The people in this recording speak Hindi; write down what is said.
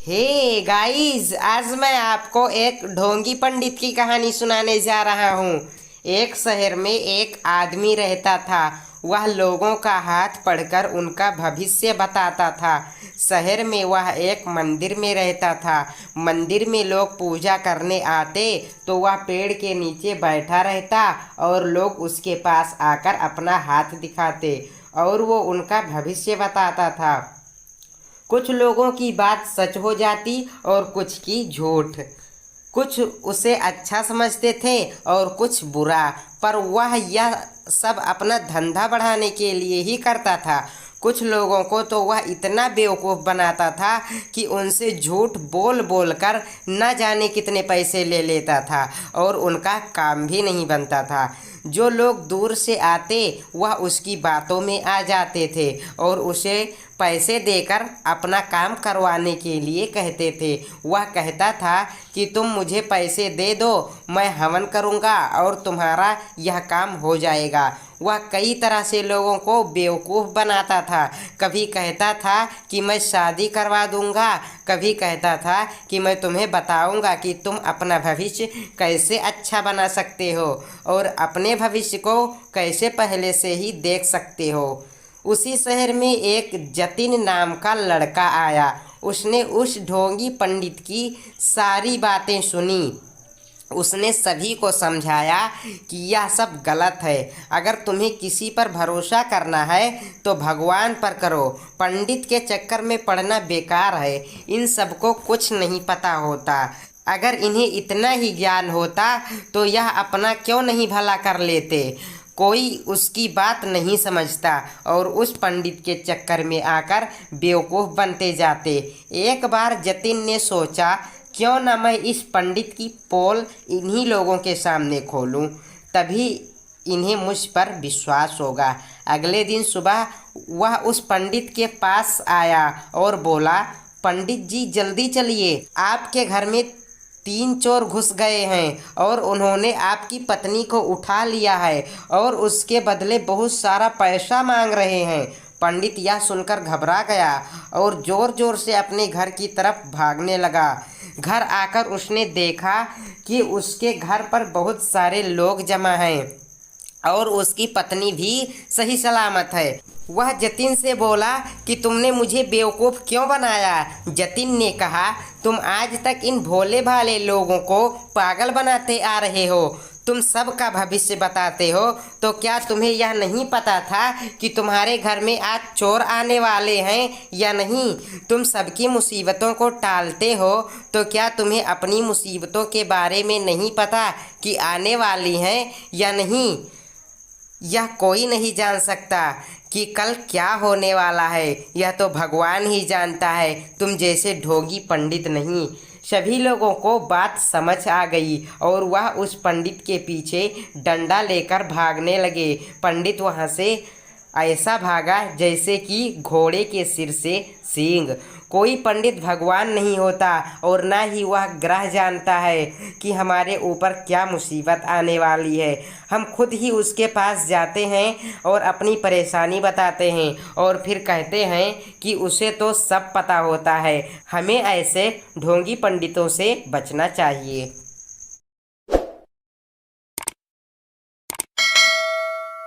हे गाइस, आज मैं आपको एक ढोंगी पंडित की कहानी सुनाने जा रहा हूँ। एक शहर में एक आदमी रहता था। वह लोगों का हाथ पढ़कर उनका भविष्य बताता था। शहर में वह एक मंदिर में रहता था। मंदिर में लोग पूजा करने आते तो वह पेड़ के नीचे बैठा रहता और लोग उसके पास आकर अपना हाथ दिखाते और वो उनका भविष्य बताता था। कुछ लोगों की बात सच हो जाती और कुछ की झूठ। कुछ उसे अच्छा समझते थे और कुछ बुरा, पर वह यह सब अपना धंधा बढ़ाने के लिए ही करता था। कुछ लोगों को तो वह इतना बेवकूफ़ बनाता था कि उनसे झूठ बोल बोल कर न जाने कितने पैसे ले लेता था और उनका काम भी नहीं बनता था। जो लोग दूर से आते वह उसकी बातों में आ जाते थे और उसे पैसे देकर अपना काम करवाने के लिए कहते थे। वह कहता था कि तुम मुझे पैसे दे दो, मैं हवन करूँगा और तुम्हारा यह काम हो जाएगा। वह कई तरह से लोगों को बेवकूफ़ बनाता था। कभी कहता था कि मैं शादी करवा दूँगा, कभी कहता था कि मैं तुम्हें बताऊँगा कि तुम अपना भविष्य कैसे अच्छा बना सकते हो और अपने भविष्य को कैसे पहले से ही देख सकते हो। उसी शहर में एक जतिन नाम का लड़का आया। उसने उस ढोंगी पंडित की सारी बातें सुनी। उसने सभी को समझाया कि यह सब गलत है। अगर तुम्हें किसी पर भरोसा करना है तो भगवान पर करो। पंडित के चक्कर में पड़ना बेकार है। इन सबको कुछ नहीं पता होता। अगर इन्हें इतना ही ज्ञान होता तो यह अपना क्यों नहीं भला कर लेते। कोई उसकी बात नहीं समझता और उस पंडित के चक्कर में आकर बेवकूफ़ बनते जाते। एक बार जतिन ने सोचा, क्यों न मैं इस पंडित की पोल इन्हीं लोगों के सामने खोलूं, तभी इन्हें मुझ पर विश्वास होगा। अगले दिन सुबह वह उस पंडित के पास आया और बोला, पंडित जी जल्दी चलिए, आपके घर में 3 चोर घुस गए हैं और उन्होंने आपकी पत्नी को उठा लिया है और उसके बदले बहुत सारा पैसा मांग रहे हैं। पंडित यह सुनकर घबरा गया और ज़ोर ज़ोर से अपने घर की तरफ भागने लगा। घर आकर उसने देखा कि उसके घर पर बहुत सारे लोग जमा हैं और उसकी पत्नी भी सही सलामत है। वह जतिन से बोला कि तुमने मुझे बेवकूफ़ क्यों बनाया। जतिन ने कहा, तुम आज तक इन भोले भाले लोगों को पागल बनाते आ रहे हो। तुम सबका भविष्य बताते हो, तो क्या तुम्हें यह नहीं पता था कि तुम्हारे घर में आज चोर आने वाले हैं या नहीं। तुम सबकी मुसीबतों को टालते हो, तो क्या तुम्हें अपनी मुसीबतों के बारे में नहीं पता कि आने वाली हैं या नहीं। यह कोई नहीं जान सकता कि कल क्या होने वाला है, यह तो भगवान ही जानता है। तुम जैसे ढोंगी पंडित नहीं। सभी लोगों को बात समझ आ गई और वह उस पंडित के पीछे डंडा लेकर भागने लगे। पंडित वहाँ से ऐसा भागा जैसे कि घोड़े के सिर से सींग। कोई पंडित भगवान नहीं होता और ना ही वह ग्रह जानता है कि हमारे ऊपर क्या मुसीबत आने वाली है। हम खुद ही उसके पास जाते हैं और अपनी परेशानी बताते हैं और फिर कहते हैं कि उसे तो सब पता होता है। हमें ऐसे ढोंगी पंडितों से बचना चाहिए।